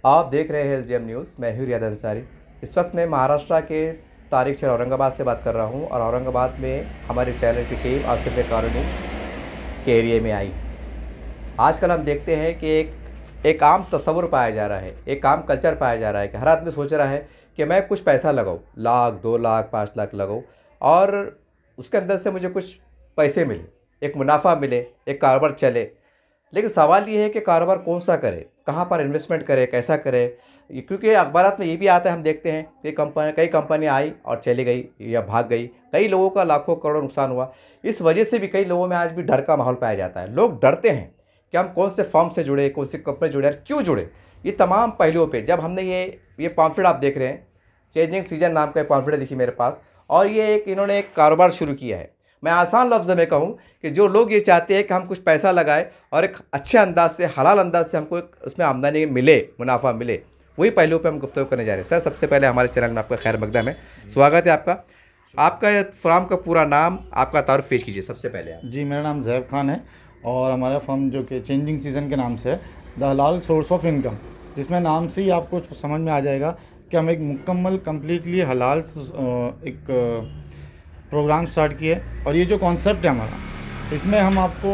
आप देख रहे हैं एसडीएम न्यूज़। मैं हूं रियाद अंसारी। इस वक्त मैं महाराष्ट्र के तारिक शहर औरंगाबाद से बात कर रहा हूं और औरंगाबाद में हमारे चैनल की टीम आसिफ कॉलोनी के एरिया में आई। आजकल हम देखते हैं कि एक आम तस्वुर पाया जा रहा है, एक आम कल्चर पाया जा रहा है कि हर आदमी सोच रहा है कि मैं कुछ पैसा लगाऊँ, लाख 2 लाख 5 लाख लगाऊँ और उसके अंदर से मुझे कुछ पैसे मिले, एक मुनाफा मिले, एक कारोबार चले। लेकिन सवाल ये है कि कारोबार कौन सा करे, कहाँ पर इन्वेस्टमेंट करे, कैसा करे। क्योंकि अखबारात में ये भी आता है, हम देखते हैं कि कई कंपनियाँ आई और चली गई या भाग गई, कई लोगों का लाखों करोड़ों नुकसान हुआ। इस वजह से भी कई लोगों में आज भी डर का माहौल पाया जाता है। लोग डरते हैं कि हम कौन से फर्म से जुड़े, कौन सी कंपनी जुड़े और क्यों जुड़े। ये तमाम पहलुओं पे जब हमने ये पॉम्फलेट आप देख रहे हैं, चेंजिंग सीजन नाम का पॉम्फलेट देखिए मेरे पास, और ये इन्होंने एक कारोबार शुरू किया है। मैं आसान लफ्ज़ में कहूँ कि जो लोग ये चाहते हैं कि हम कुछ पैसा लगाएं और एक अच्छे अंदाज से, हलाल अंदाज से हमको उसमें आमदनी मिले, मुनाफा मिले, वही पहलू पे हम गुफ्तगू करने जा रहे हैं। सर, सबसे पहले हमारे चैनल में आपका खैर मकदम है, स्वागत है आपका। आपका फर्म का पूरा नाम, आपका तारुफ पेश कीजिए सबसे पहले आप। जी, मेरा नाम ज़ैब खान है और हमारा फर्म जो कि चेंजिंग सीज़न के नाम से है, द हलाल सोर्स ऑफ इनकम, जिसमें नाम से ही आपको समझ में आ जाएगा कि हम एक मुकम्मल कम्प्लीटली हलाल एक प्रोग्राम स्टार्ट किए। और ये जो कॉन्सेप्ट है हमारा, इसमें हम आपको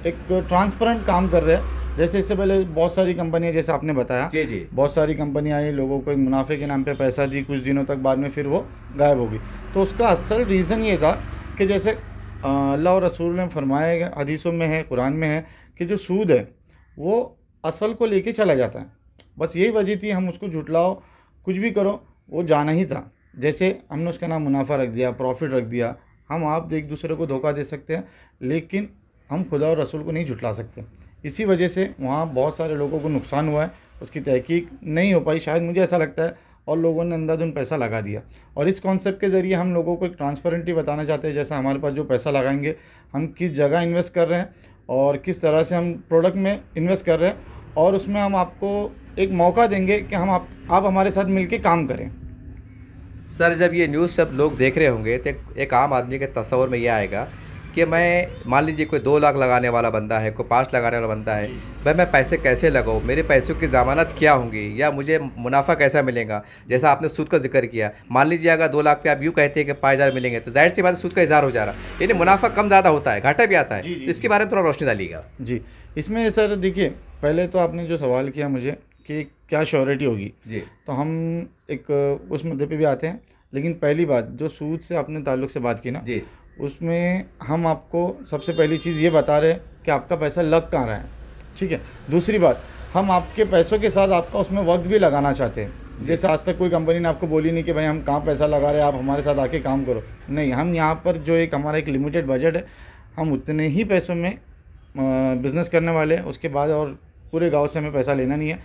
एक ट्रांसपेरेंट काम कर रहे हैं। जैसे इससे पहले बहुत सारी कंपनियां, जैसे आपने बताया, जी जी, बहुत सारी कंपनियां आई, लोगों को एक मुनाफे के नाम पे पैसा दी, कुछ दिनों तक, बाद में फिर वो गायब हो गई। तो उसका असल रीज़न ये था कि जैसे अल्लाह और रसूल ने फरमाया, हदीसों में है, कुरान में है, कि जो सूद है वो असल को लेके चला जाता है। बस यही वजह थी, हम उसको झुटलाओ, कुछ भी करो, वो जाना ही था। जैसे हमने उसका नाम मुनाफा रख दिया, प्रॉफिट रख दिया। हम आप एक दूसरे को धोखा दे सकते हैं, लेकिन हम खुदा और रसूल को नहीं झुटला सकते। इसी वजह से वहाँ बहुत सारे लोगों को नुकसान हुआ है, उसकी तहकीक नहीं हो पाई, शायद मुझे ऐसा लगता है, और लोगों ने अंधाधुंध पैसा लगा दिया। और इस कॉन्सेप्ट के ज़रिए हम लोगों को एक ट्रांसपेरेंटली बताना चाहते हैं, जैसा हमारे पास जो पैसा लगाएंगे, हम किस जगह इन्वेस्ट कर रहे हैं और किस तरह से हम प्रोडक्ट में इन्वेस्ट कर रहे हैं, और उसमें हम आपको एक मौका देंगे कि हम आप हमारे साथ मिलके काम करें। सर, जब ये न्यूज़ सब लोग देख रहे होंगे तो एक आम आदमी के तस्वर में ये आएगा कि मैं, मान लीजिए कोई 2 लाख लगाने वाला बंदा है, कोई 5 लगाने वाला बंदा है, भाई मैं पैसे कैसे लगाऊँ, मेरे पैसों की ज़मानत क्या होंगी, या मुझे मुनाफा कैसा मिलेगा। जैसा आपने सूद का जिक्र किया, मान लीजिए अगर 2 लाख पे आप यूँ कहते हैं कि 5,000 मिलेंगे, तो जाहिर सी बात है सूद का इज़हार हो जा रहा है, यानी मुनाफा कम ज़्यादा होता है, घाटा भी आता है। तो इसके बारे में थोड़ा रोशनी डालिएगा। जी, इसमें सर देखिए, पहले तो आपने जो सवाल किया मुझे कि क्या श्योरिटी होगी, जी, तो हम एक उस मुद्दे पे भी आते हैं। लेकिन पहली बात, जो सूद से आपने ताल्लुक़ से बात की ना जी, उसमें हम आपको सबसे पहली चीज़ ये बता रहे हैं कि आपका पैसा लग कहाँ रहा है, ठीक है। दूसरी बात, हम आपके पैसों के साथ आपका उसमें वक्त भी लगाना चाहते हैं। जैसे आज तक कोई कंपनी ने आपको बोली नहीं कि भाई हम कहाँ पैसा लगा रहे हैं, आप हमारे साथ आके काम करो। नहीं, हम यहाँ पर जो एक हमारा एक लिमिटेड बजट है, हम उतने ही पैसों में बिज़नेस करने वाले हैं। उसके बाद और पूरे गाँव से हमें पैसा लेना नहीं है।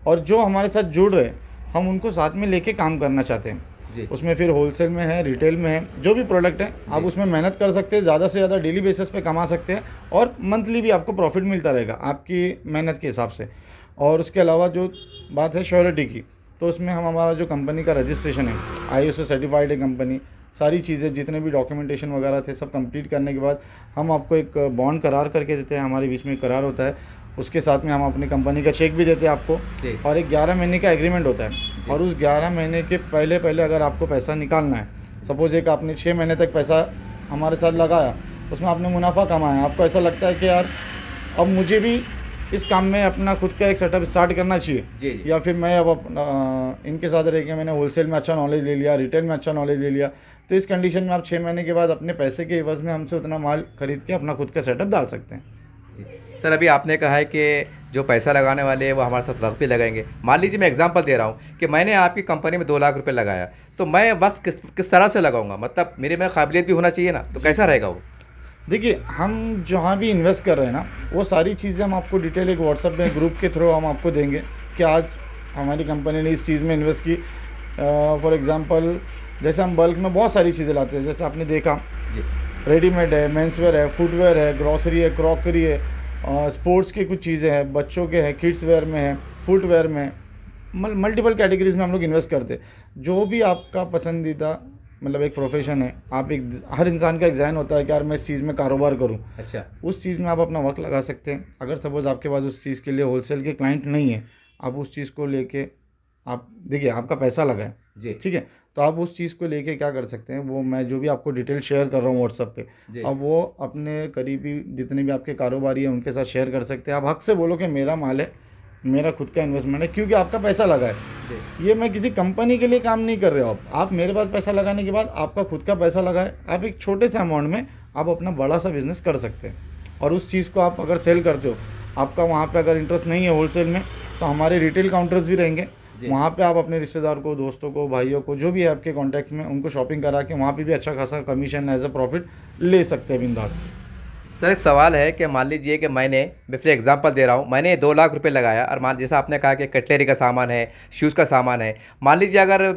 और जो हमारे साथ जुड़ रहे हैं, हम उनको साथ में लेके काम करना चाहते हैं। उसमें फिर होलसेल में है, रिटेल में है, जो भी प्रोडक्ट है आप उसमें मेहनत कर सकते हैं, ज़्यादा से ज़्यादा डेली बेसिस पे कमा सकते हैं, और मंथली भी आपको प्रॉफिट मिलता रहेगा आपकी मेहनत के हिसाब से। और उसके अलावा जो बात है श्योरिटी की, तो उसमें हम हमारा जो कंपनी का रजिस्ट्रेशन है, ISO सर्टिफाइड है कंपनी, सारी चीज़ें जितने भी डॉक्यूमेंटेशन वगैरह थे सब कंप्लीट करने के बाद हम आपको एक बॉन्ड करार करके देते हैं। हमारे बीच में करार होता है, उसके साथ में हम अपनी कंपनी का चेक भी देते हैं आपको, और एक 11 महीने का एग्रीमेंट होता है। और उस 11 महीने के पहले अगर आपको पैसा निकालना है, सपोज़ एक आपने 6 महीने तक पैसा हमारे साथ लगाया, उसमें आपने मुनाफा कमाया, आपको ऐसा लगता है कि यार अब मुझे भी इस काम में अपना खुद का एक सेटअप स्टार्ट करना चाहिए, या फिर मैं अब इनके साथ रह के मैंने होलसेल में अच्छा नॉलेज ले लिया, रिटेल में अच्छा नॉलेज ले लिया, तो इस कंडीशन में आप 6 महीने के बाद अपने पैसे के एवज़ में हमसे उतना माल खरीद के अपना खुद का सेटअप डाल सकते हैं। सर, अभी आपने कहा है कि जो पैसा लगाने वाले हैं वो हमारे साथ वक्त भी लगाएंगे। मान लीजिए मैं एग्जांपल दे रहा हूँ कि मैंने आपकी कंपनी में 2 लाख रुपए लगाया, तो मैं वक्त किस तरह से लगाऊंगा, मतलब मेरे में काबिलियत भी होना चाहिए ना, तो कैसा रहेगा वो? देखिए, हम जहाँ भी इन्वेस्ट कर रहे हैं ना, वो सारी चीज़ें हम आपको डिटेल एक व्हाट्सएप में ग्रुप के थ्रू हम आपको देंगे कि आज हमारी कंपनी ने इस चीज़ में इन्वेस्ट की। फॉर एग्ज़ाम्पल, जैसे हम बल्क में बहुत सारी चीज़ें लाते हैं, जैसे आपने देखा रेडीमेड है, मेंसवेयर है, फुटवेयर है, ग्रॉसरी है, क्रॉकरी है, स्पोर्ट्स की कुछ चीज़ें हैं, बच्चों के हैं, किड्स वेयर में है, फुटवेयर में, मल्टीपल कैटेगरीज में हम लोग इन्वेस्ट करते हैं। जो भी आपका पसंदीदा, मतलब एक प्रोफेशन है, आप एक, हर इंसान का एक ज़हन होता है कि यार मैं इस चीज़ में कारोबार करूं। अच्छा, उस चीज़ में आप अपना वक्त लगा सकते हैं। अगर सपोज़ आपके पास उस चीज़ के लिए होलसेल के क्लाइंट नहीं है, आप उस चीज़ को लेके आप देखिए आपका पैसा लगा है जी ठीक है, तो आप उस चीज़ को लेके क्या कर सकते हैं, वो मैं जो भी आपको डिटेल शेयर कर रहा हूँ व्हाट्सअप पे, जी अब वो अपने करीबी जितने भी आपके कारोबारी हैं उनके साथ शेयर कर सकते हैं। आप हक से बोलो कि मेरा माल है, मेरा खुद का इन्वेस्टमेंट है, क्योंकि आपका पैसा लगा है। जी ये मैं किसी कंपनी के लिए काम नहीं कर रहे हो, आप मेरे पास पैसा लगाने के बाद आपका खुद का पैसा लगा है, आप एक छोटे से अमाउंट में आप अपना बड़ा सा बिजनेस कर सकते हैं। और उस चीज़ को आप अगर सेल करते हो, आपका वहाँ पे अगर इंटरेस्ट नहीं है होलसेल में, तो हमारे रिटेल काउंटर्स भी रहेंगे, वहाँ पे आप अपने रिश्तेदार को, दोस्तों को, भाइयों को, जो भी है आपके कॉन्टैक्ट्स में, उनको शॉपिंग करा के वहाँ पे भी अच्छा खासा कमीशन एज अ प्रॉफिट ले सकते हैं बिंदास। सर एक सवाल है कि मान लीजिए कि मैं फिर एग्जांपल दे रहा हूँ, मैंने 2 लाख रुपए लगाया और मान जैसा आपने कहा कि कटलरी का सामान है, शूज़ का सामान है। मान लीजिए अगर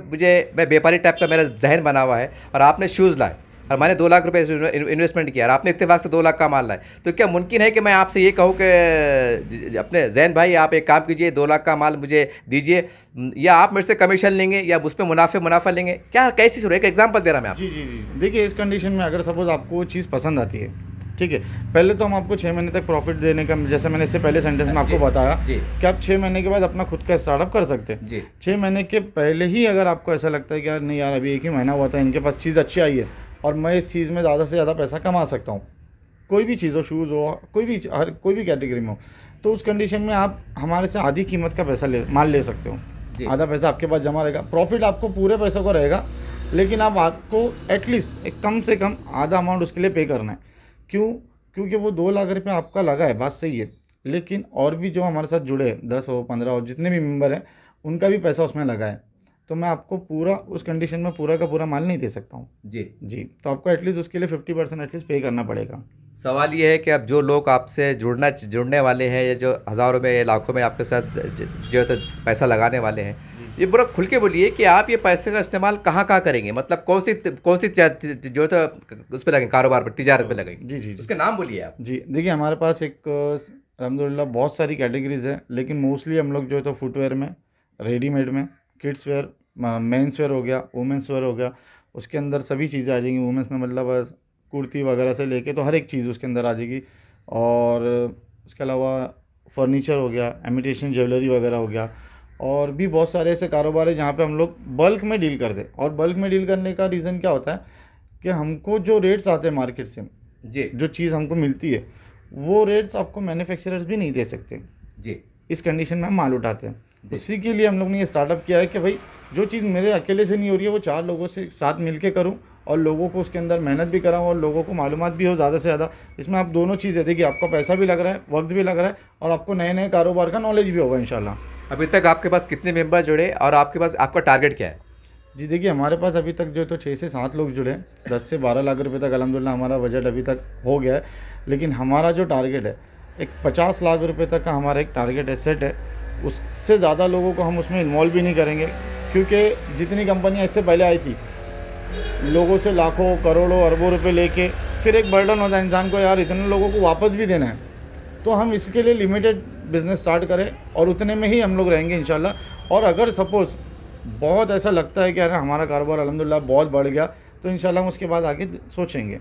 मैं व्यापारी टाइप का मेरा जहन बना हुआ है और आपने शूज़ लाए और मैंने 2 लाख रुपए इन्वेस्टमेंट किया और आपने इत्तेफाक से 2 लाख का माल लाए, तो क्या मुमकिन है कि मैं आपसे ये कहूँ कि अपने जैन भाई आप एक काम कीजिए 2 लाख का माल मुझे दीजिए, या आप मेरे से कमीशन लेंगे या उस पर मुनाफा लेंगे? क्या कैसी शुरू? एक एग्जाम्पल दे रहा मैं आप। जी जी जी, देखिए इस कंडीशन में अगर सपोज आपको वो चीज़ पसंद आती है, ठीक है, पहले तो हम आपको 6 महीने तक प्रॉफिट देने का, जैसे मैंने इससे पहले सेंटेंस में आपको बताया कि आप 6 महीने के बाद अपना खुद का स्टार्टअप कर सकते हैं। जी 6 महीने के पहले ही अगर आपको ऐसा लगता है कि यार नहीं यार अभी 1 ही महीना हुआ था, इनके पास चीज़ अच्छी आई है और मैं इस चीज़ में ज़्यादा से ज़्यादा पैसा कमा सकता हूँ, कोई भी चीज़ हो, शूज़ हो, कोई भी कैटेगरी में हो, तो उस कंडीशन में आप हमारे से आधी कीमत का पैसा माल ले सकते हो। आधा पैसा आपके पास जमा रहेगा, प्रॉफिट आपको पूरे पैसों का रहेगा, लेकिन अब आपको एटलीस्ट कम से कम आधा अमाउंट उसके लिए पे करना है। क्यों? क्योंकि वो 2 लाख रुपये आपका लगा है, बात सही है, लेकिन और भी जो हमारे साथ जुड़े हैं 10 हो 15 हो, जितने भी मेंबर हैं उनका भी पैसा उसमें लगा है, तो मैं आपको पूरा उस कंडीशन में पूरा का पूरा माल नहीं दे सकता हूँ। जी, तो आपको एटलीस्ट उसके लिए 50% एटलीस्ट पे करना पड़ेगा। सवाल ये है कि अब जो लोग आपसे जुड़ने वाले हैं, या जो हज़ारों में या लाखों में आपके साथ जो तो पैसा लगाने वाले हैं, ये पूरा खुल के बोलिए कि आप ये पैसे का इस्तेमाल कहाँ करेंगे, मतलब कौन सी जो तो उस पर लगेंगे, कारोबार पर, तिजारत पे लगेंगे? जी जी उसके नाम बोलिए आप। जी, देखिए हमारे पास एक अल्हम्दुलिल्लाह बहुत सारी कैटेगरीज़ है, लेकिन मोस्टली हम लोग जो है तो फुटवेयर में, रेडीमेड में, किड्स वेयर, मेंस वेयर हो गया, वुमेंस वेयर हो गया, उसके अंदर सभी चीज़ें आ जाएंगी। वुमेंस में मतलब कुर्ती वगैरह से लेके तो हर एक चीज़ उसके अंदर आ जाएगी। और उसके अलावा फर्नीचर हो गया, इमिटेशन ज्वेलरी वगैरह हो गया, और भी बहुत सारे ऐसे कारोबार है जहाँ पे हम लोग बल्क में डील करते हैं। और बल्क में डील करने का रीज़न क्या होता है कि हमको जो रेट्स आते हैं मार्केट से, जी जो चीज़ हमको मिलती है, वो रेट्स आपको मैन्युफैक्चरर्स भी नहीं दे सकते। जी इस कंडीशन में हम माल उठाते हैं। उसी के लिए हम लोग ने ये स्टार्टअप किया है कि भाई जो चीज़ मेरे अकेले से नहीं हो रही है, वो 4 लोगों से साथ मिल के करूँ और लोगों को उसके अंदर मेहनत भी कराऊँ और लोगों को मालूमात भी हो ज़्यादा से ज़्यादा। इसमें आप दोनों चीज़ें देखिए, आपका पैसा भी लग रहा है, वक्त भी लग रहा है, और आपको नए नए कारोबार का नॉलेज भी होगा इंशाल्लाह। अभी तक आपके पास कितने मेंबर जुड़े और आपके पास आपका टारगेट क्या है? जी देखिए, हमारे पास अभी तक जो तो 6 से 7 लोग जुड़े हैं। 10 से 12 लाख रुपए तक अल्हम्दुलिल्लाह हमारा बजट अभी तक हो गया है। लेकिन हमारा जो टारगेट है, एक 50 लाख रुपए तक का हमारा एक टारगेट एसेट है। उससे ज़्यादा लोगों को हम उसमें इन्वॉल्व भी नहीं करेंगे, क्योंकि जितनी कंपनियाँ इससे पहले आई थी, लोगों से लाखों करोड़ों अरबों रुपए लेके फिर एक बर्डन होता है इंसान को, यार इतने लोगों को वापस भी देना है। तो हम इसके लिए लिमिटेड बिज़नेस स्टार्ट करें और उतने में ही हम लोग रहेंगे इंशाल्लाह। और अगर सपोज़ बहुत ऐसा लगता है कि यार हमारा कारोबार अल्हम्दुलिल्लाह बहुत बढ़ गया, तो इंशाल्लाह हम उसके बाद आगे सोचेंगे।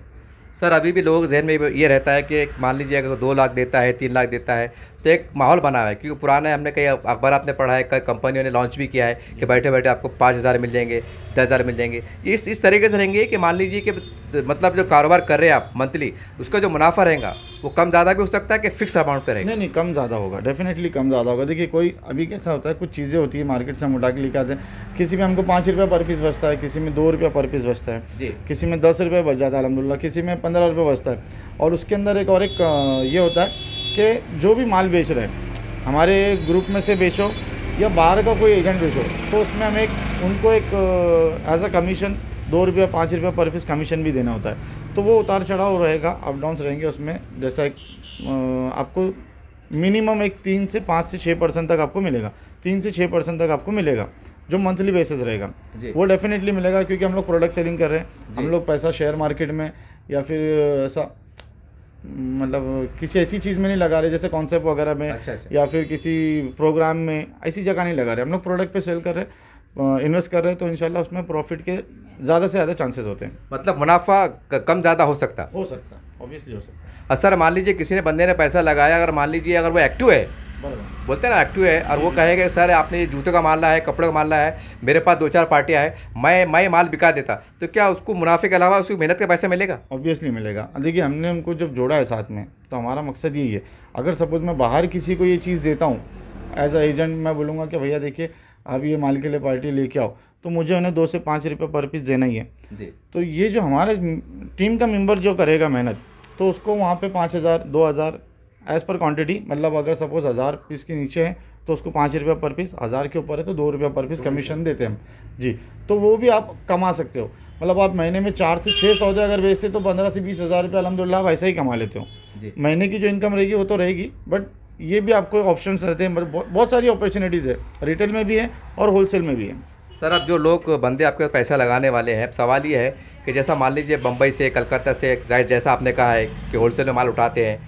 सर अभी भी लोग जहन में ये रहता है कि मान लीजिए अगर 2 लाख देता है, 3 लाख देता है, तो एक माहौल बना हुआ है, क्योंकि पुराने हमने कई अखबार आपने पढ़ा है, कई कंपनियों ने लॉन्च भी किया है कि बैठे बैठे आपको 5,000 मिल जाएंगे, 10,000 मिल जाएंगे। इस तरीके से रहेंगे कि मान लीजिए कि मतलब जो कारोबार कर रहे हैं आप मंथली, उसका जो मुनाफा रहेगा वो कम ज़्यादा भी हो सकता है कि फिक्स अमाउंट पे रहेगा? नहीं, कम ज़्यादा होगा, डेफिनेटली कम ज़्यादा होगा। देखिए कोई अभी कैसा होता है, कुछ चीज़ें होती है मार्केट से हम उठा के लेके आते हैं, किसी में हमको 5 रुपये पर पीस बचता है, किसी में 2 रुपये पर पीस बचता है जी, किसी में 10 रुपये बच जाता है अल्हम्दुलिल्लाह, किसी में 15 रुपये बचता है। और उसके अंदर एक ये होता है कि जो भी माल बेच रहे हैं, हमारे ग्रुप में से बेचो या बाहर का कोई एजेंट बेचो, तो उसमें हमें उनको एक एज अ कमीशन 2 रुपये 5 रुपये पर पीस कमीशन भी देना होता है। तो वो उतार चढ़ाव रहेगा, अप डाउन्स रहेंगे उसमें। जैसा एक आपको मिनिमम एक 3 से 5 से 6% तक आपको मिलेगा, 3 से 6% तक आपको मिलेगा, जो मंथली बेसिस रहेगा वो डेफिनेटली मिलेगा। क्योंकि हम लोग प्रोडक्ट सेलिंग कर रहे हैं, हम लोग पैसा शेयर मार्केट में या फिर ऐसा मतलब किसी ऐसी चीज़ में नहीं लगा रहे जैसे कॉन्सेप्ट वगैरह में, अच्छा। या फिर किसी प्रोग्राम में, ऐसी जगह नहीं लगा रहे। हम लोग प्रोडक्ट पे सेल कर रहे हैं, इन्वेस्ट कर रहे हैं, तो इंशाल्लाह उसमें प्रॉफिट के ज़्यादा से ज़्यादा चांसेस होते हैं। मतलब मुनाफा कम ज़्यादा हो सकता है? हो सकता है, ऑब्वियसली हो सकता है। सर मान लीजिए किसी ने बंदे ने पैसा लगाया, अगर मान लीजिए अगर वो एक्टिव है बोलते हैं ना एक्टिव है, और वो कहेगा सर आपने ये जूते का माल लाया है, कपड़े का माल लाया है, मेरे पास 2-4 पार्टियाँ है, मैं माल बिका देता, तो क्या उसको मुनाफे के अलावा उसकी मेहनत का पैसा मिलेगा? ऑब्वियसली मिलेगा। देखिए हमने उनको जब जोड़ा है साथ में, तो हमारा मकसद यही है, अगर सपोज मैं बाहर किसी को ये चीज़ देता हूँ एज अ एजेंट, मैं बोलूँगा कि भैया देखिए आप ये माल के लिए पार्टी लेके आओ, तो मुझे उन्हें 2 से 5 रुपये पर पीस देना ही है जी। तो ये जो हमारे टीम का मेंबर जो करेगा मेहनत, तो उसको वहाँ पे 5,000 2,000 एज़ पर क्वांटिटी, मतलब अगर सपोज 1,000 पीस के नीचे है तो उसको 5 रुपये पर पीस, 1,000 के ऊपर है तो 2 रुपये पर पीस कमीशन देते हैं हम जी। तो वो भी आप कमा सकते हो, मतलब आप महीने में 4 से 6 सौदे अगर बेचते तो 15 से 20 हज़ार रुपये अल्हम्दुलिल्लाह आप ऐसा ही कमा लेते हो जी। महीने की जो इनकम रहेगी वो तो रहेगी, बट ये भी आपको ऑप्शंस रहते हैं, मतलब बहुत सारी अपॉर्चुनिटीज़ है, रिटेल में भी है और होलसेल में भी है। सर अब जो लोग बंदे आपके पास पैसा लगाने वाले हैं, सवाल ये है कि जैसा मान लीजिए बम्बई से, कलकत्ता से, जैसा आपने कहा है कि होलसेल में माल उठाते हैं,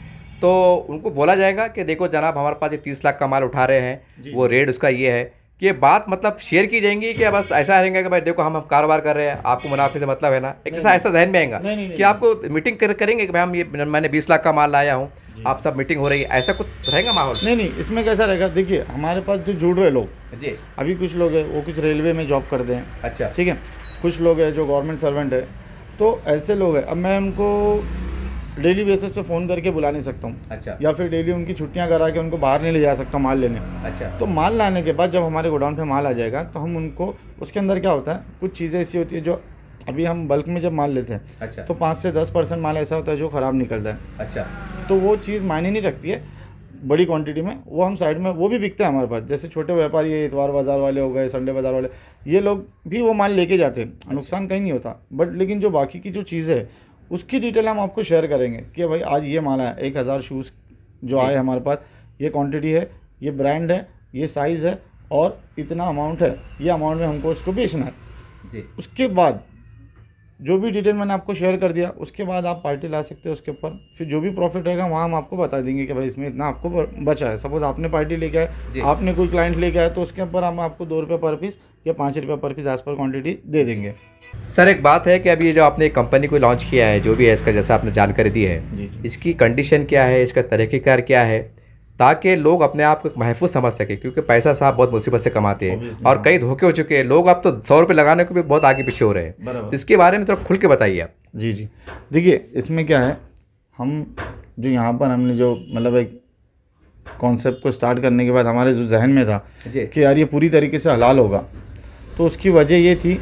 तो उनको बोला जाएगा कि देखो जनाब हमारे पास ये 30 लाख का माल उठा रहे हैं, वो रेट उसका ये है, कि ये बात मतलब शेयर की जाएंगी कि बस ऐसा रहेंगे कि भाई देखो हम कारोबार कर रहे हैं, आपको मुनाफे से मतलब है ना, एक जैसा ऐसा जहन में आएगा कि आपको मीटिंग करेंगे कि भाई हम ये मैंने 20 लाख का माल लाया हूँ, आप सब मीटिंग हो रही है, ऐसा कुछ रहेगा माहौल? नहीं, इसमें कैसा रहेगा, देखिए हमारे पास जो जुड़ रहे लोग जी, अभी कुछ लोग हैं वो कुछ रेलवे में जॉब करते हैं, अच्छा ठीक है, कुछ लोग हैं जो गवर्नमेंट सर्वेंट है, तो ऐसे लोग हैं। अब मैं उनको डेली बेसिस पे फ़ोन करके बुला नहीं सकता हूँ, अच्छा, या फिर डेली उनकी छुट्टियाँ करा के उनको बाहर नहीं ले जा सकता माल लेने। अच्छा, तो माल लाने के बाद जब हमारे गोडाउन पे माल आ जाएगा तो हम उनको, उसके अंदर क्या होता है, कुछ चीज़ें ऐसी होती है जो अभी हम बल्क में जब माल लेते हैं, अच्छा, तो 5 से 10% माल ऐसा होता है जो ख़राब निकलता है, अच्छा, तो वो चीज़ मायने नहीं रखती है बड़ी क्वांटिटी में, वो हम साइड में, वो भी बिकता है हमारे पास। जैसे छोटे व्यापारी है, इतवार बाज़ार वाले हो गए, संडे बाज़ार वाले, ये लोग भी वो माल लेके जाते हैं, नुकसान कहीं नहीं होता, बट लेकिन जो बाकी की जो चीज़ें है उसकी डिटेल हम आपको शेयर करेंगे कि भाई आज ये माल है, 1,000 शूज़ जो आए हमारे पास, ये क्वांटिटी है, ये ब्रांड है, ये साइज़ है और इतना अमाउंट है, ये अमाउंट में हमको उसको बेचना है जी। उसके बाद जो भी डिटेल मैंने आपको शेयर कर दिया, उसके बाद आप पार्टी ला सकते हो उसके ऊपर, फिर जो भी प्रॉफिट रहेगा वहाँ हम आपको बता देंगे कि भाई इसमें इतना आपको बचा है। सपोज आपने पार्टी लेके आए, आपने कोई क्लाइंट लेके आए, तो उसके ऊपर हम आपको 2 रुपये पर पीस या 5 रुपये पर पीस एज पर क्वांटिटी दे देंगे। सर एक बात है कि अभी ये जो आपने कंपनी को लॉन्च किया है, जो भी है इसका जैसा आपने जानकारी दी है, जी। इसकी कंडीशन क्या है, इसका तरीक़ेकार क्या है, ताकि लोग अपने आप को महफूज समझ सके, क्योंकि पैसा साहब बहुत मुसीबत से कमाते हैं और कई धोखे हो चुके हैं लोग, अब तो 100 रुपये लगाने को भी बहुत आगे पीछे हो रहे हैं, तो इसके बारे में थोड़ा खुल के बताइए आप। जी, देखिए इसमें क्या है, हम जो यहाँ पर हमने जो मतलब एक कॉन्सेप्ट को स्टार्ट करने के बाद हमारे जो जहन में था कि यार ये पूरी तरीके से हलाल होगा, तो उसकी वजह ये थी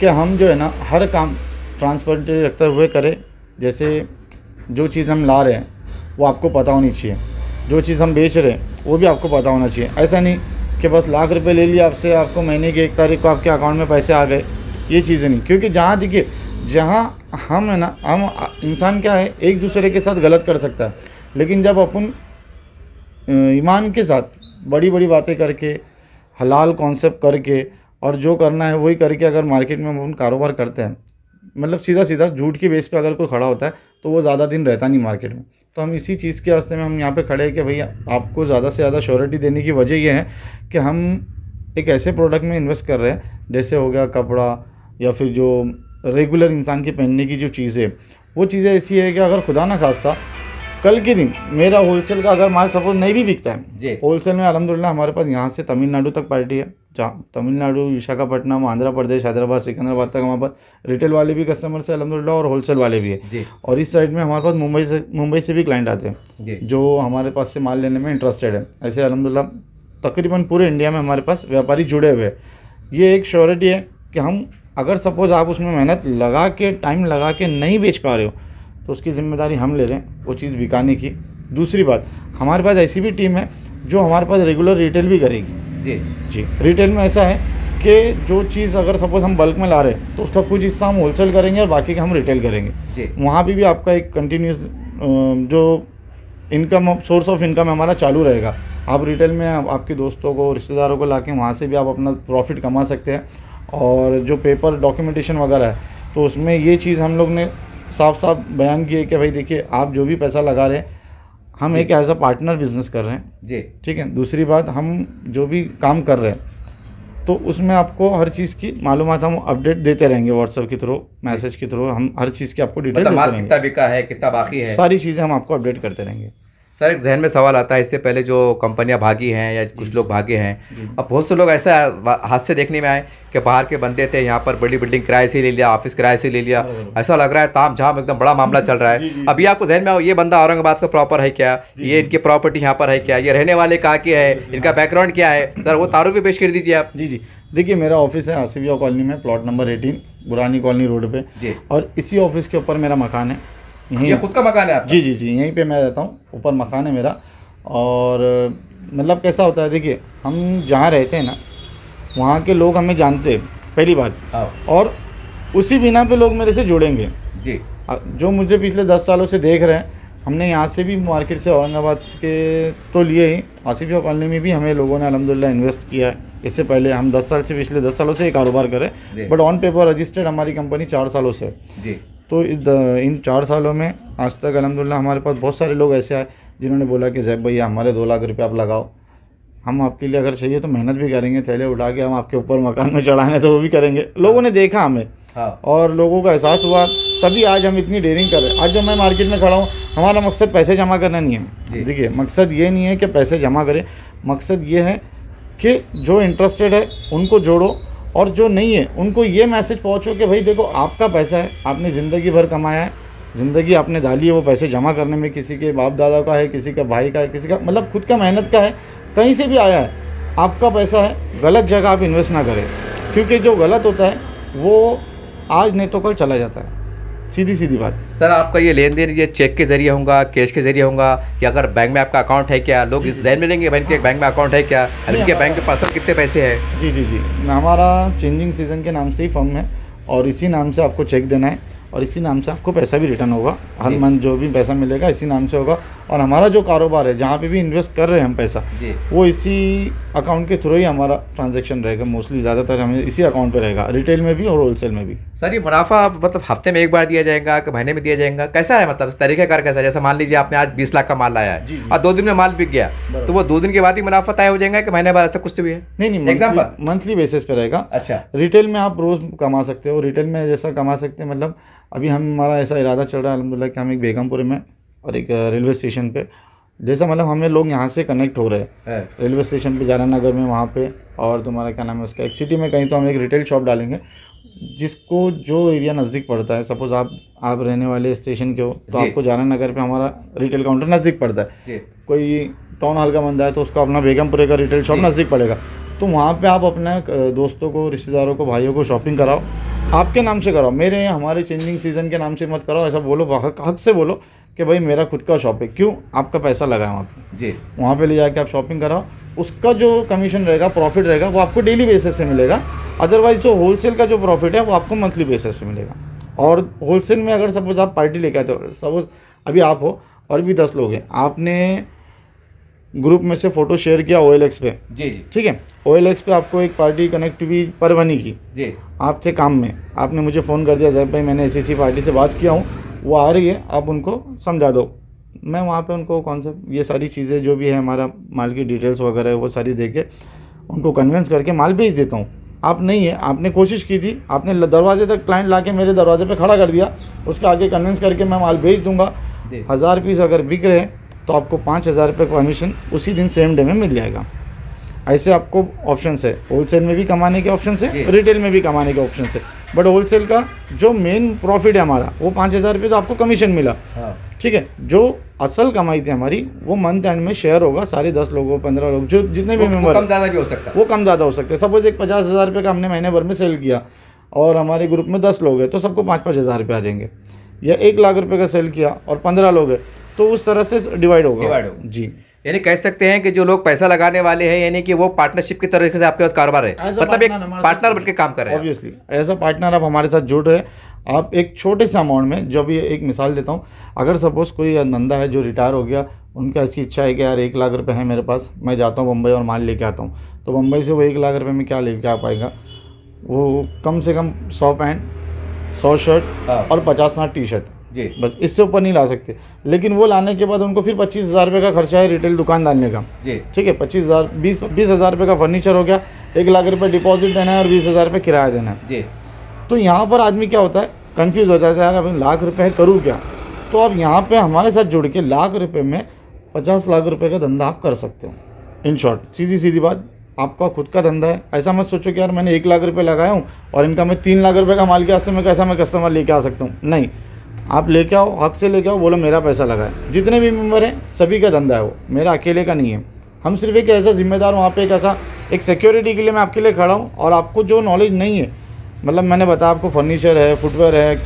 कि हम जो है ना हर काम ट्रांसपेरेंटली रखते हुए करें। जैसे जो चीज़ हम ला रहे हैं वो आपको पता होनी चाहिए, जो चीज़ हम बेच रहे हैं वो भी आपको पता होना चाहिए। ऐसा नहीं कि बस लाख रुपए ले लिया आपसे, आपको महीने की 1 तारीख को आपके अकाउंट में पैसे आ गए, ये चीज़ें नहीं। क्योंकि जहाँ देखिए, जहाँ हम है ना, हम इंसान क्या है, एक दूसरे के साथ गलत कर सकता है, लेकिन जब अपन ईमान के साथ बड़ी बड़ी बातें करके, हलाल कॉन्सेप्ट करके और जो करना है वही करके अगर मार्केट में अपन कारोबार करते हैं, मतलब सीधा सीधा झूठ के बेस पे अगर कोई खड़ा होता है तो वो ज़्यादा दिन रहता नहीं मार्केट में। तो हम इसी चीज़ के रास्ते में हम यहाँ पे खड़े हैं कि भैया आपको ज़्यादा से ज़्यादा श्योरिटी देने की वजह ये है कि हम एक ऐसे प्रोडक्ट में इन्वेस्ट कर रहे हैं, जैसे हो गया कपड़ा या फिर जो रेगुलर इंसान के पहनने की जो चीज़ें, वो चीज़ें ऐसी है कि अगर खुदा ना खास्ता कल के दिन मेरा होलसेल का अगर माल सपोज नहीं भी बिकता है, होलसेल में अल्हम्दुलिल्लाह हमारे पास यहाँ से तमिलनाडु तक पार्टी है, जहाँ तमिलनाडु, विशाखापट्टनम, आंध्र प्रदेश, हैदराबाद, सिकंदराबाद तक हमारे पास रिटेल वाले भी कस्टमर्स है अल्हम्दुलिल्लाह और होलसेल वाले भी है। और इस साइड में हमारे पास मुंबई से भी क्लाइंट आते हैं जो हमारे पास से माल लेने में इंटरेस्टेड है। ऐसे अल्हम्दुलिल्लाह तकरीबन पूरे इंडिया में हमारे पास व्यापारी जुड़े हुए हैं। ये एक श्योरिटी है कि हम अगर सपोज़ आप उसमें मेहनत लगा के, टाइम लगा के नहीं बेच पा रहे हो, तो उसकी ज़िम्मेदारी हम ले रहे हैं वो चीज़ बिकाने की। दूसरी बात, हमारे पास ऐसी भी टीम है जो हमारे पास रेगुलर रिटेल भी करेगी। जी, रिटेल में ऐसा है कि जो चीज़ अगर सपोज़ हम बल्क में ला रहे हैं तो उसका कुछ हिस्सा हम होलसेल करेंगे और बाकी का हम रिटेल करेंगे। वहाँ भी आपका एक कंटिन्यूस जो इनकम, सोर्स ऑफ इनकम हमारा चालू रहेगा। आप रिटेल में आपके दोस्तों को, रिश्तेदारों को लाके वहाँ से भी आप अपना प्रॉफिट कमा सकते हैं। और जो पेपर डॉक्यूमेंटेशन वगैरह है, तो उसमें ये चीज़ हम लोग ने साफ साफ बयान किए कि भाई देखिए आप जो भी पैसा लगा रहे हैं, हम एक एज अ पार्टनर बिजनेस कर रहे हैं जी, ठीक है। दूसरी बात, हम जो भी काम कर रहे हैं तो उसमें आपको हर चीज़ की मालूमात हम अपडेट देते रहेंगे, व्हाट्सएप के थ्रू, मैसेज के थ्रू, हम हर चीज़ की आपको डिटेल देते रहेंगे। कितना बिका है, कितना बाकी है, सारी चीज़ें हम आपको अपडेट करते रहेंगे। सर एक जहन में सवाल आता है, इससे पहले जो कंपनियां भागी हैं या कुछ लोग भागे हैं, अब बहुत से लोग ऐसा हादसे देखने में आए कि बाहर के बंदे थे, यहाँ पर बड़ी बिल्डिंग किराए से ले लिया, ऑफिस किराए से ले लिया, ऐसा लग रहा है ताम झाम एकदम बड़ा मामला चल रहा है। अभी आपको जहन में ये बंदा औरंगाबाद का प्रॉपर है क्या, ये इनकी प्रॉपर्टी यहाँ पर है क्या, ये रहने वाले कहाँ के है, इनका बैकग्राउंड क्या है, सर वो तारुफ भी पेश कर दीजिए आप। जी, देखिए मेरा ऑफिस है आसिफिया कॉलोनी में, प्लॉट नंबर 18 पुरानी कॉलोनी रोड पे जी। और इसी ऑफिस के ऊपर मेरा मकान है। ये खुद का मकान है आपका? जी, यहीं पे मैं रहता हूँ, ऊपर मकान है मेरा। और मतलब कैसा होता है, देखिए हम जहाँ रहते हैं ना वहाँ के लोग हमें जानते हैं पहली बात, और उसी बिना पे लोग मेरे से जुड़ेंगे जी। जो मुझे पिछले 10 सालों से देख रहे हैं। हमने यहाँ से भी मार्केट से औरंगाबाद के तो लिए ही, आसिफिया कॉलोनी में भी हमें लोगों ने अल्हम्दुलिल्लाह इन्वेस्ट किया है। इससे पहले हम 10 साल से, पिछले 10 सालों से ये कारोबार करें, बट ऑन पेपर रजिस्टर्ड हमारी कंपनी 4 सालों से है जी। तो इन 4 सालों में आज तक अल्हम्दुलिल्लाह हमारे पास बहुत सारे लोग ऐसे आए जिन्होंने बोला कि ज़ैब भैया हमारे 2 लाख रुपये आप लगाओ, हम आपके लिए अगर चाहिए तो मेहनत भी करेंगे, थैले उठा के हम आपके ऊपर मकान में चढ़ाने तो वो भी करेंगे। लोगों ने देखा हमें और लोगों का एहसास हुआ, तभी आज हम इतनी डेयरिंग कर रहे हैं। आज जो मैं मार्केट में खड़ा हूँ, हमारा मकसद पैसे जमा करना नहीं है। देखिए मकसद ये नहीं है कि पैसे जमा करें, मकसद ये है कि जो इंटरेस्टेड है उनको जोड़ो, और जो नहीं है उनको ये मैसेज पहुँचो कि भाई देखो आपका पैसा है, आपने ज़िंदगी भर कमाया है, ज़िंदगी आपने डाली है वो पैसे जमा करने में, किसी के बाप दादा का है, किसी का भाई का है, किसी का मतलब खुद का मेहनत का है, कहीं से भी आया है, आपका पैसा है। गलत जगह आप इन्वेस्ट ना करें, क्योंकि जो गलत होता है वो आज नहीं तो कल चला जाता है, सीधी बात। सर आपका ये लेन देन ये चेक के जरिए होगा, कैश के जरिए होगा, या अगर बैंक में आपका अकाउंट है क्या, लोग इस जहन में लेंगे बैंक के बैंक में अकाउंट है क्या, इनके बैंक के पास कितने पैसे हैं? जी, हमारा चेंजिंग सीज़न के नाम से ही फर्म है और इसी नाम से आपको चेक देना है और इसी नाम से आपको पैसा भी रिटर्न होगा। हर मंथ जो भी पैसा मिलेगा इसी नाम से होगा। और हमारा जो कारोबार है, जहाँ पे भी इन्वेस्ट कर रहे हैं हम पैसा, वो इसी अकाउंट के थ्रू ही हमारा ट्रांजैक्शन रहेगा। मोस्टली ज़्यादातर हमें इसी अकाउंट पे रहेगा, रिटेल में भी और होलसेल में भी। सर ये मुनाफा मतलब हफ्ते में एक बार दिया जाएगा कि महीने में दिया जाएगा, कैसा है मतलब तरीक़ाकार कैसा है? जैसे मान लीजिए आपने आज 20 लाख का माल लाया है और 2 दिन में माल बिक गया, तो वो 2 दिन के बाद ही मुनाफा तय हो जाएगा कि महीने भर, ऐसा कुछ भी है? नहीं, एग्जाम्पल मंथली बेसिस पे रहेगा। अच्छा। रिटेल में आप रोज़ कमा सकते हो, रिटेल में जैसा कमा सकते हैं, मतलब अभी हमारा ऐसा इरादा चल रहा है अल्हम्दुलिल्लाह कि हम एक बेगमपुर में और एक रेलवे स्टेशन पे, जैसा मतलब हमें लोग यहाँ से कनेक्ट हो रहे हैं रेलवे स्टेशन पे, जारा नगर में वहाँ पे, और तुम्हारा क्या नाम है उसका, एक सिटी में कहीं तो हम एक रिटेल शॉप डालेंगे, जिसको जो एरिया नज़दीक पड़ता है। सपोज़ आप रहने वाले स्टेशन के हो तो आपको जारा नगर पे हमारा रिटेल काउंटर नज़दीक पड़ता है। कोई टाउन हॉल का बंदा है तो उसको अपना बेगमपुरे का रिटेल शॉप नज़दीक पड़ेगा, तो वहाँ पे आप अपने दोस्तों को, रिश्तेदारों को, भाइयों को शॉपिंग कराओ, आपके नाम से कराओ, मेरे हमारे चेंजिंग सीज़न के नाम से मत कराओ। ऐसा बोलो, हक से बोलो कि भाई मेरा खुद का शॉप है, क्यों? आपका पैसा लगा है वहाँ पे जी, वहाँ पे ले जाके आप शॉपिंग कराओ, उसका जो कमीशन रहेगा, प्रॉफिट रहेगा, वो आपको डेली बेसिस पे मिलेगा। अदरवाइज जो होलसेल का जो प्रॉफिट है वो आपको मंथली बेसिस पे मिलेगा। और होलसेल में अगर सपोज आप पार्टी लेके आते हो, सपोज अभी आप हो और भी 10 लोग हैं, आपने ग्रुप में से फ़ोटो शेयर किया OLX पे, जी, ठीक है, OLX पे आपको एक पार्टी कनेक्ट हुई परवनी की, जी, आप थे काम में, आपने मुझे फ़ोन कर दिया, ज़ैब भाई मैंने ऐसी पार्टी से बात किया हूँ, वो आ रही है, आप उनको समझा दो। मैं वहाँ पे उनको कॉन्सेप्ट, ये सारी चीज़ें जो भी है, हमारा माल की डिटेल्स वगैरह वो सारी दे के उनको कन्विंस करके माल भेज देता हूँ। आप नहीं है, आपने कोशिश की थी, आपने दरवाजे तक क्लाइंट ला के मेरे दरवाजे पे खड़ा कर दिया, उसके आगे कन्विंस करके मैं माल भेज दूँगा। 1000 पीस अगर बिक रहे हैं तो आपको 5000 रुपये कमीशन उसी दिन सेम डे में मिल जाएगा। ऐसे आपको ऑप्शन है, होलसेल में भी कमाने के ऑप्शन है, रिटेल में भी कमाने के ऑप्शन है, बट होलसेल का जो मेन प्रॉफिट है हमारा वो 5000 रुपये तो आपको कमीशन मिला, ठीक है। जो असल कमाई थी हमारी वो मंथ एंड में शेयर होगा सारे 10 लोगों 15 लोग, जो जितने भी मेंबर, कम ज़्यादा भी हो सकता है, वो कम ज़्यादा हो सकते हैं। सपोज एक 50,000 रुपये का हमने महीने भर में सेल किया और हमारे ग्रुप में 10 लोग हैं तो सबको 5-5 हज़ार रुपये आ जाएंगे, या 1 लाख रुपये का सेल किया और 15 लोग हैं तो उस तरह से डिवाइड होगा जी। यानी कह सकते हैं कि जो लोग पैसा लगाने वाले हैं, यानी कि वो पार्टनरशिप की तरह से आपके पास कारोबार है, मतलब एक पार्टनर बनकर काम कर रहे हैं। ऑब्वियसली एज अ पार्टनर आप हमारे साथ जुड़ रहे हैं। आप एक छोटे से अमाउंट में, जो भी एक मिसाल देता हूँ, अगर सपोज कोई बंदा है जो रिटायर हो गया, उनका ऐसी इच्छा है कि यार 1 लाख रुपये है मेरे पास, मैं जाता हूँ मुंबई और माल लेके आता हूँ, तो मुंबई से वो 1 लाख रुपये में क्या लेके आ पाएगा? वो कम से कम 100 पैंट, 100 शर्ट और 50-60 टी-शर्ट जी, बस, इससे ऊपर नहीं ला सकते। लेकिन वो लाने के बाद उनको फिर 25,000 रुपये का खर्चा है रिटेल दुकान डालने का जी, ठीक है। 20,000 रुपये का फर्नीचर हो गया, 1 लाख रुपये डिपॉजिट देना है और 20,000 रुपये किराया देना है जी। तो यहाँ पर आदमी क्या होता है, कंफ्यूज हो जाता है, यार अब 1 लाख रुपये है, करूँ क्या? तो अब यहाँ पे हमारे साथ जुड़ के 1 लाख रुपये में 50 लाख रुपए का धंधा आप कर सकते हो। इन शॉर्ट सीधी सीधी बात, आपका खुद का धंधा है। ऐसा मत सोचो कि यार मैंने 1 लाख रुपए लगाया हूँ और इनका मैं 3 लाख रुपए का माल के हाथ से मैं कैसा मैं कस्टमर लेके आ सकता हूँ। नहीं, आप लेके आओ, हक से लेके आओ, बोलो मेरा पैसा लगा है। जितने भी मेंबर हैं सभी का धंधा है, वो मेरा अकेले का नहीं है। हम सिर्फ एक ऐसा जिम्मेदार वहाँ पे एक ऐसा एक सिक्योरिटी के लिए मैं आपके लिए खड़ा हूँ। और आपको जो नॉलेज नहीं है, मतलब मैंने बताया आपको फर्नीचर है, फुटवेयर है,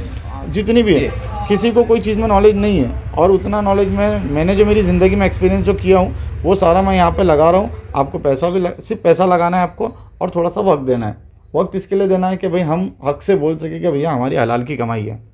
जितनी भी है, किसी को कोई चीज़ में नॉलेज नहीं है और उतना नॉलेज मैंने जो मेरी ज़िंदगी में एक्सपीरियंस जो किया हूँ वो सारा मैं यहाँ पे लगा रहा हूँ। आपको पैसा भी सिर्फ पैसा लगाना है आपको और थोड़ा सा वक्त देना है। वक्त इसके लिए देना है कि भाई हम हक से बोल सके कि भैया हमारी हलाल की कमाई है।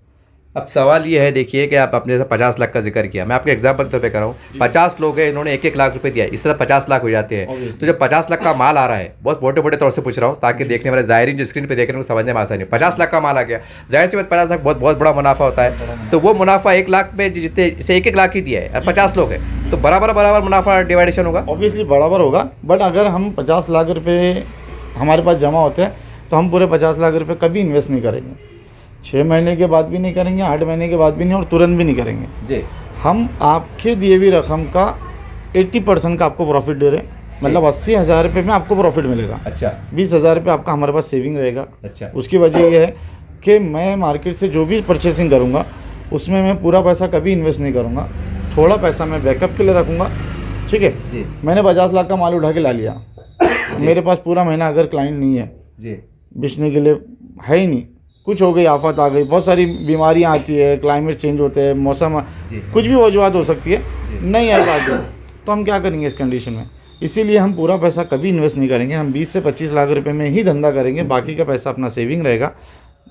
अब सवाल ये है, देखिए कि आप अपने जैसे 50 लाख का जिक्र किया, मैं आपको एग्जाम्पल के तौर पे कर रहा हूँ। 50 लोग हैं, इन्होंने 1-1 लाख रुपए दिया, इस तरह 50 लाख हो जाते हैं। तो जब 50 लाख का माल आ रहा है, बहुत मोटे मोटे तौर से पूछ रहा हूँ ताकि देखने वाले ज़ाहिरीन जो स्क्रीन पे देख रहे हैं उनको समझने में आसानी हो। 50 लाख का माल आ गया, जाहिर सी बात 50 लाख बहुत बहुत बड़ा मुनाफा होता है। तो वो मुनाफा 1 लाख में जितने से 1-1 लाख ही दिया है और 50 लोग हैं, तो बराबर मुनाफा डिवाइडेशन होगा। ऑब्वियसली बराबर होगा, बट अगर हम 50 लाख रुपये हमारे पास जमा होते हैं तो हम पूरे 50 लाख रुपये कभी इन्वेस्ट नहीं करेंगे। 6 महीने के बाद भी नहीं करेंगे, 8 महीने के बाद भी नहीं और तुरंत भी नहीं करेंगे जी। हम आपके दिए हुई रकम का 80% का आपको प्रॉफिट दे रहे हैं, मतलब 80,000 रुपये में आपको प्रॉफिट मिलेगा। अच्छा, 20,000 रुपये आपका हमारे पास सेविंग रहेगा। अच्छा, उसकी वजह यह है कि मैं मार्केट से जो भी परचेसिंग करूँगा उसमें मैं पूरा पैसा कभी इन्वेस्ट नहीं करूँगा, थोड़ा पैसा मैं बैकअप के लिए रखूँगा। ठीक है जी। मैंने 50 लाख का माल उठा के ला लिया, मेरे पास पूरा महीना अगर क्लाइंट नहीं है जी, बेचने के लिए है ही नहीं, कुछ हो गई, आफत आ गई, बहुत सारी बीमारियां आती है, क्लाइमेट चेंज होते हैं, मौसम, कुछ भी वजूहत हो सकती है, नहीं है बात, तो हम क्या करेंगे इस कंडीशन में। इसीलिए हम पूरा पैसा कभी इन्वेस्ट नहीं करेंगे, हम 20 से 25 लाख रुपए में ही धंधा करेंगे, बाकी का पैसा अपना सेविंग रहेगा।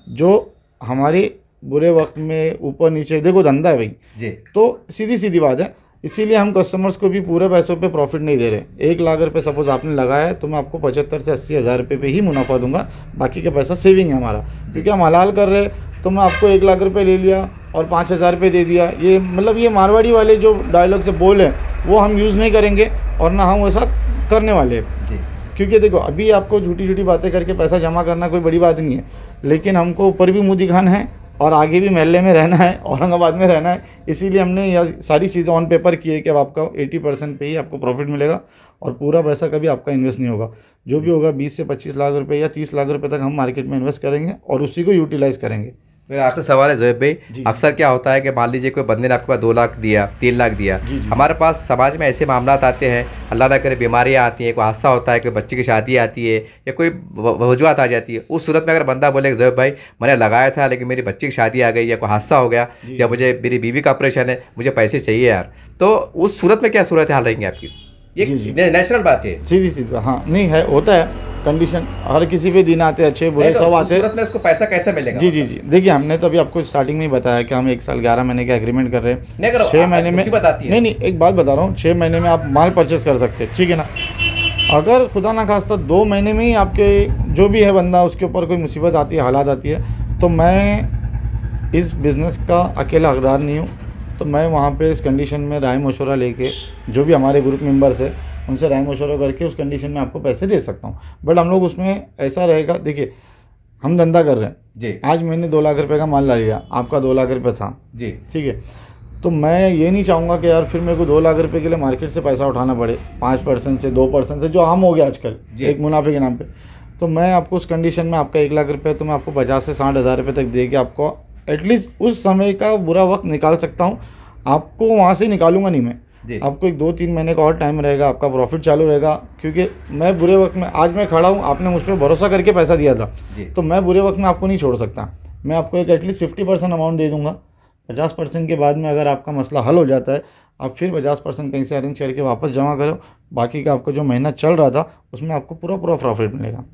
जो हमारे बुरे वक्त में ऊपर नीचे, देखो धंधा है भाई जी, तो सीधी सीधी बात है। इसीलिए हम कस्टमर्स को भी पूरे पैसों पे प्रॉफिट नहीं दे रहे। 1 लाख रुपए सपोज आपने लगाया है तो मैं आपको 75 से 80,000 रुपये पे ही मुनाफा दूंगा, बाकी का पैसा सेविंग है हमारा, क्योंकि हम हलाल कर रहे हैं। तो मैं आपको 1 लाख रुपए ले लिया और 5,000 रुपये दे दिया, ये मतलब ये मारवाड़ी वाले जो डायलॉग से बोल हैं वो हम यूज़ नहीं करेंगे और ना हम ऐसा करने वाले हैं। क्योंकि देखो अभी आपको झूठी झूठी बातें करके पैसा जमा करना कोई बड़ी बात नहीं है, लेकिन हमको ऊपर भी मुँह दिखाना है और आगे भी महल्ले में रहना है, औरंगाबाद में रहना है। इसीलिए हमने यह सारी चीज़ें ऑन पेपर की है कि अब आपका 80% पे ही आपको प्रॉफिट मिलेगा और पूरा पैसा कभी आपका इन्वेस्ट नहीं होगा। जो भी होगा 20 से 25 लाख रुपए या 30 लाख रुपए तक हम मार्केट में इन्वेस्ट करेंगे और उसी को यूटिलाइज़ करेंगे। मेरा आखिरी सवाल है ज़ोएब भाई, अक्सर क्या होता है कि मान लीजिए कोई बंदे ने आपके पास 2 लाख दिया, 3 लाख दिया, हमारे पास समाज में ऐसे मामला आते हैं, अल्लाह ना करे बीमारियाँ आती हैं, कोई हादसा होता है, कोई बच्चे की शादी आती है या कोई वजूहत आ जाती है। उस सूरत में अगर बंदा बोले ज़ोएब भाई मैंने लगाया था लेकिन मेरी बच्ची की शादी आ गई या कोई हादसा हो गया या मुझे मेरी बीवी का ऑपरेशन है, मुझे पैसे चाहिए यार, तो उस सूरत में क्या सूरत हाल रहेंगे आपकी? ये नेचुरल बात है, सीधी सीधी। हाँ नहीं है, होता है कंडीशन, हर किसी पे दिन आते अच्छे बुरे सब आते हैं। में उसको पैसा कैसे मिलेगा? जी जी जी, देखिए हमने तो अभी आपको स्टार्टिंग में ही बताया कि हम 1 साल 11 महीने का एग्रीमेंट कर रहे हैं। 6 महीने में नहीं एक बात बता रहा हूँ, 6 महीने में आप माल परचेस कर सकते हैं, ठीक है ना। अगर खुदा ना खास्ता 2 महीने में ही आपके जो भी है बंदा उसके ऊपर कोई मुसीबत आती है, हालात आती है, तो मैं इस बिज़नेस का अकेला हकदार नहीं हूँ। तो मैं वहाँ पे इस कंडीशन में राय मशवरा लेके जो भी हमारे ग्रुप मेंबर्स है उनसे राय मशवरा करके उस कंडीशन में आपको पैसे दे सकता हूँ। बट हम लोग उसमें ऐसा रहेगा, देखिए हम धंधा कर रहे हैं जी, आज मैंने 2 लाख रुपए का माल ला लिया, आपका 2 लाख रुपए था जी, ठीक है, तो मैं ये नहीं चाहूँगा कि यार फिर मेरे को 2 लाख रुपए के लिए मार्केट से पैसा उठाना पड़े 5% से 2% से, जो आम हो गया आजकल एक मुनाफे के नाम पे। तो मैं आपको उस कंडीशन में आपका 1 लाख रुपये तो मैं आपको 50 से 60,000 रुपये तक दे के आपको एटलीस्ट उस समय का बुरा वक्त निकाल सकता हूँ। आपको वहाँ से निकालूंगा नहीं मैं, आपको 1-2-3 महीने का और टाइम रहेगा, आपका प्रॉफिट चालू रहेगा। क्योंकि मैं बुरे वक्त में, आज मैं खड़ा हूँ, आपने मुझ पर भरोसा करके पैसा दिया था, तो मैं बुरे वक्त में आपको नहीं छोड़ सकता। मैं आपको एक एटलीस्ट 50% अमाउंट दे दूँगा। 50% के बाद में अगर आपका मसला हल हो जाता है, आप फिर 50% कहीं से अरेंज करके वापस जमा करो, बाकी का आपका जो महीना चल रहा था उसमें आपको पूरा प्रॉफिट मिलेगा।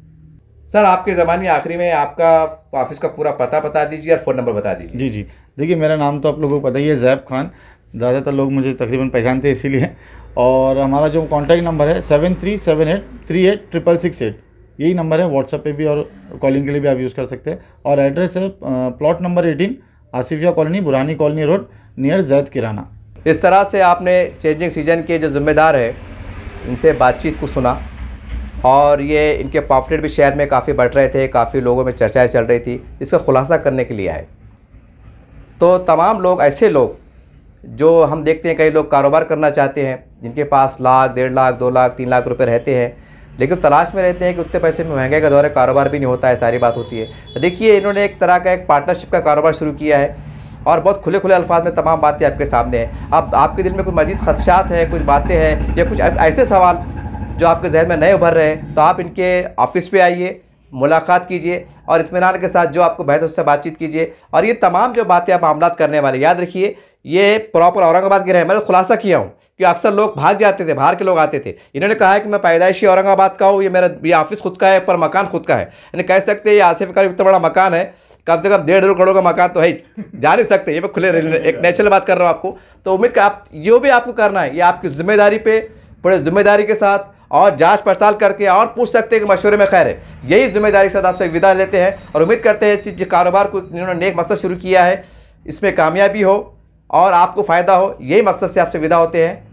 सर आपके ज़माने आखिरी में आपका ऑफिस का पूरा पता बता दीजिए और फ़ोन नंबर बता दीजिए। जी जी, देखिए मेरा नाम तो आप लोगों को पता ही है, ज़ैब खान, ज़्यादातर लोग मुझे तकरीबन पहचानते हैं इसीलिए। और हमारा जो कॉन्टैक्ट नंबर है 7378386668, यही नंबर है। व्हाट्सएप पे भी और कॉलिंग के लिए भी आप यूज़ कर सकते हैं। और एड्रेस है plot number 18 Asifia colony, Burhani colony road, near Zaid किराना। इस तरह से आपने चेंजिंग सीजन के जो ज़िम्मेदार है इनसे बातचीत को सुना और ये इनके पॉम्फलेट भी शहर में काफ़ी बढ़ रहे थे, काफ़ी लोगों में चर्चाएं चल रही थी, इसका खुलासा करने के लिए आए। तो तमाम लोग, ऐसे लोग जो हम देखते हैं कई लोग कारोबार करना चाहते हैं, जिनके पास लाख, 1.5 लाख, 2 लाख, 3 लाख रुपए रहते हैं, लेकिन तलाश में रहते हैं कि उतने पैसे में महंगाई का दौर है, कारोबार भी नहीं होता है, सारी बात होती है। तो देखिए, इन्होंने एक तरह का एक पार्टनरशिप का कारोबार शुरू किया है और बहुत खुले खुले अल्फाज में तमाम बातें आपके सामने हैं। अब आपके दिल में कोई मजीद खदशात है, कुछ बातें हैं या कुछ ऐसे सवाल जो आपके जहन में नए उभर रहे हैं, तो आप इनके ऑफिस पे आइए, मुलाकात कीजिए और इत्मीनान के साथ जो आपको बेहतर उससे बातचीत कीजिए। और ये तमाम जो बातें आप मामलात करने वाले, याद रखिए ये प्रॉपर औरंगाबाद के रहे। मैंने खुलासा किया हूँ कि अक्सर लोग भाग जाते थे, बाहर के लोग आते थे। इन्होंने कहा है कि मैं पैदाइशी औरंगाबाद का हूँ, ये ऑफिस खुद का है, पर मकान खुद का है। यानी कह सकते हैं ये आसिफ का इतना बड़ा मकान है, कम से कम 1.5 करोड़ का मकान तो है, जा नहीं सकते। ये मैं खुले एक नेचुरल बात कर रहा हूँ आपको। तो उम्मीद कर आप जो भी आपको करना है, ये आपकी जिम्मेदारी पे बड़े जिम्मेदारी के साथ और जांच पड़ताल करके और पूछ सकते हैं कि मशवरे में खैर है। यही जिम्मेदारी के साथ आपसे विदा लेते हैं और उम्मीद करते हैं इस कारोबार को इन्होंने नेक मकसद शुरू किया है, इसमें कामयाबी हो और आपको फ़ायदा हो। यही मकसद से आपसे विदा होते हैं।